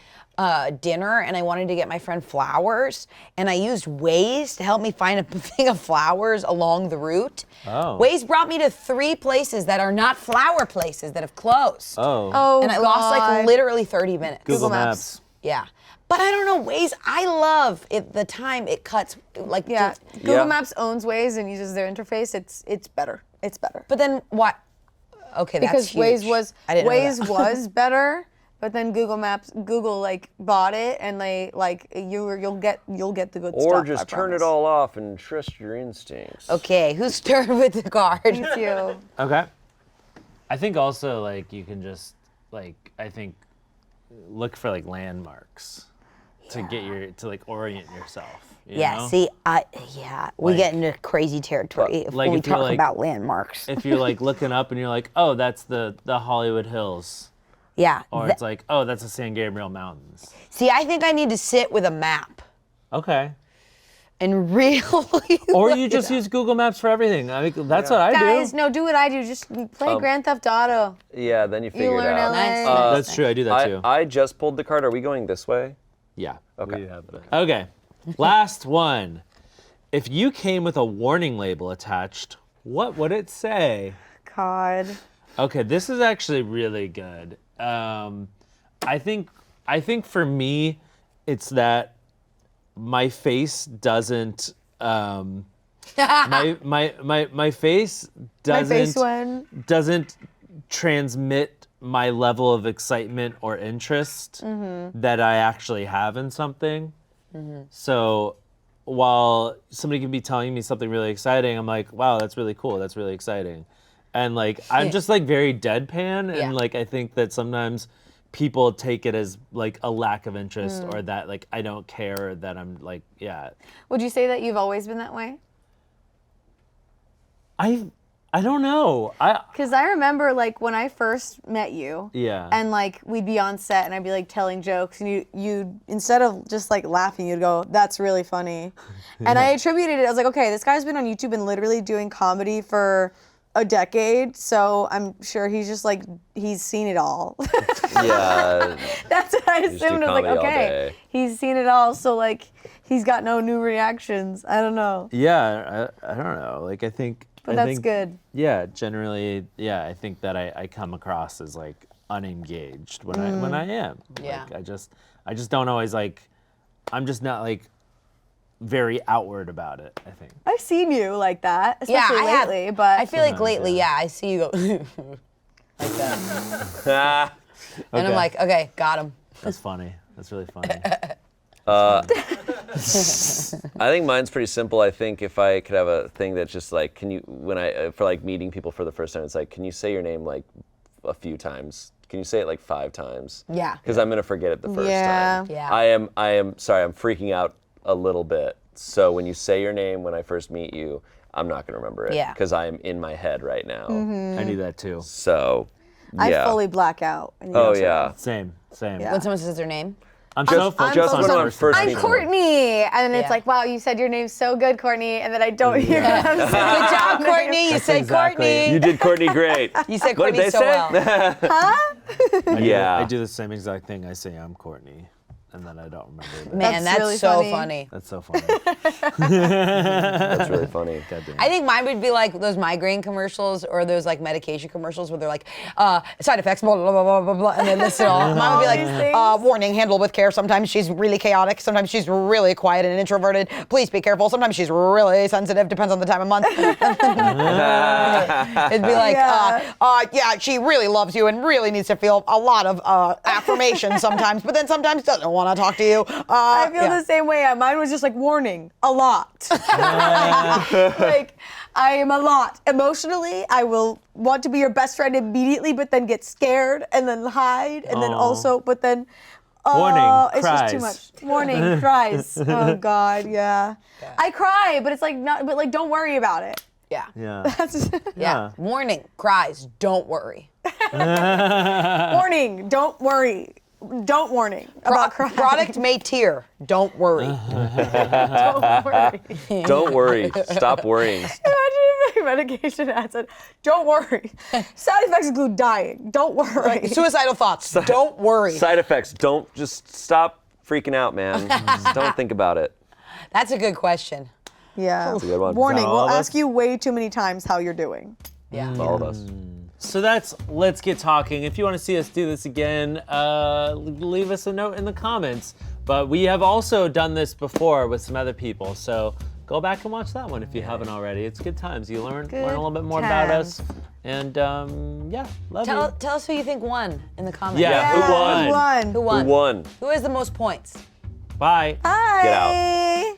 dinner and I wanted to get my friend flowers, and I used Waze to help me find a thing of flowers along the route. Oh. Waze brought me to 3 places that are not flower places that have closed. Oh. And I lost like God. literally 30 minutes. Google Maps. Maps. Yeah. But I don't know, Waze, I love it, the time it cuts. Like, Yeah, just- Google Yeah. Maps owns Waze and uses their interface. It's better. It's better. But then what? Okay, that's Because huge. Waze I didn't know Waze that. was better, but then Google like bought it and they like you'll get the good stuff. Or I just turn promise. it all off and trust your instincts. Okay, whose turn with the card? It's you. Okay. I think also like you can just like look for like landmarks to get to like orient yourself. You Yeah, know? see, we Like- get into crazy territory if like we if you're talk like- about landmarks. If you're like looking up and you're like, oh, that's the Hollywood Hills, Yeah. or it's like, oh, that's the San Gabriel Mountains. See, I think I need to sit with a map Okay. and really. Or look you it just up. use Google Maps for everything. I mean, that's what I Guys, do. no, do what I do. Just play Grand Theft Auto. Yeah, then you figure it learn out. LA. Nice. That's true. I do that too. I just pulled the card. Are we going this way? Yeah. Okay. we have that. Okay. Last one. If you came with a warning label attached, what would it say? God. Okay, this is actually really good. I think for me, it's that my face doesn't. My face doesn't transmit my level of excitement or interest that I actually have in something. So while somebody can be telling me something really exciting, I'm like, wow, that's really cool. That's really exciting. And like, I'm just like very deadpan. Yeah. And like, I think that sometimes people take it as like a lack of interest or that like I don't care, or that I'm like, yeah. Would you say that you've always been that way? I don't know. Because I remember like when I first met you. Yeah. And like we'd be on set and I'd be like telling jokes and you instead of just like laughing, you'd go, "That's really funny." And I attributed it. I was like, okay, this guy's been on YouTube and literally doing comedy for a decade, so I'm sure he's just like he's seen it all. Yeah. That's what I just do assumed. I was like, comedy all okay, day. he's seen it all, so like he's got no new reactions. I don't know, Yeah, I don't know. Like I think. but I that's think, good. Yeah, generally, yeah, I think that I come across as like unengaged when I am. Yeah. Like, I just don't always like. I'm just not like. very outward about it, I think. I've seen you like that, Yeah, especially I have. lately. But I feel like Sometimes, lately, yeah. I see you go like that. And I'm Okay. like, okay, got him. That's funny. That's really funny. I think mine's pretty simple. I think if I could have a thing that's just like, can you, when I, for like meeting people for the first time, it's like, can you say your name like a few times? Can you say it like 5 times? Yeah. Because I'm gonna forget it the first Yeah. time. Yeah. I am sorry, I'm freaking out a little bit. So when you say your name when I first meet you, I'm not gonna remember it. Yeah. Because I am in my head right now. I do that too. So, yeah. I fully black out. And you Oh also yeah. Same. Yeah. When someone says their name. I'm so focused just on when I'm first first name. I'm meeting Courtney, and then it's Yeah. like, wow, you said your name's so good, Courtney, and then I don't hear what I'm saying. Good job, Courtney. You That's said exactly- Courtney. You did Courtney great. You said What did Courtney they so say? well. Yeah. I do the same exact thing. I say I'm Courtney, and then I don't remember it. Man, That's that's really so funny. funny. That's so funny. That's really funny. God damn. I think mine would be like those migraine commercials or those like medication commercials where they're like, side effects, blah, blah, blah, blah, blah, blah, and then list it all. Mine would be All these like, things. warning, handle with care. Sometimes she's really chaotic. Sometimes she's really quiet and introverted. Please be careful. Sometimes she's really sensitive. Depends on the time of month. It'd be like, yeah, she really loves you and really needs to feel a lot of affirmation sometimes, but then sometimes doesn't want to talk to you. I feel the same way. Mine was just like warning, a lot. Like, I am a lot. Emotionally, I will want to be your best friend immediately, but then get scared and then hide, and then Aw. also, but then. Warning, It's just too cries. much. Warning, cries. Oh God, yeah. I cry, but it's like not. But like, don't worry about it. Yeah. Yeah. That's Yeah. Warning, cries, don't worry. warning. Don't worry. Don't warning about crying. Product may tear, don't worry. Don't worry. Don't worry. Stop worrying. Imagine if my medication ad said, "Don't worry. Side effects include dying. Don't worry." Suicidal thoughts, don't worry. Side effects. Don't just stop freaking out, man. Just don't think about it. That's a good question. Yeah. a good one. Warning. Is that all We'll of ask us? you way too many times how you're doing. Yeah. All of us. So that's Let's Get Talking. If you want to see us do this again, leave us a note in the comments. But we have also done this before with some other people, so go back and watch that one if you haven't already. It's good times. You learn a little bit more about us. And yeah, love you. Tell us who you think won in the comments. Yeah. Who won? Who won? Who won? Who won? Who has the most points? Bye. Bye. Get out.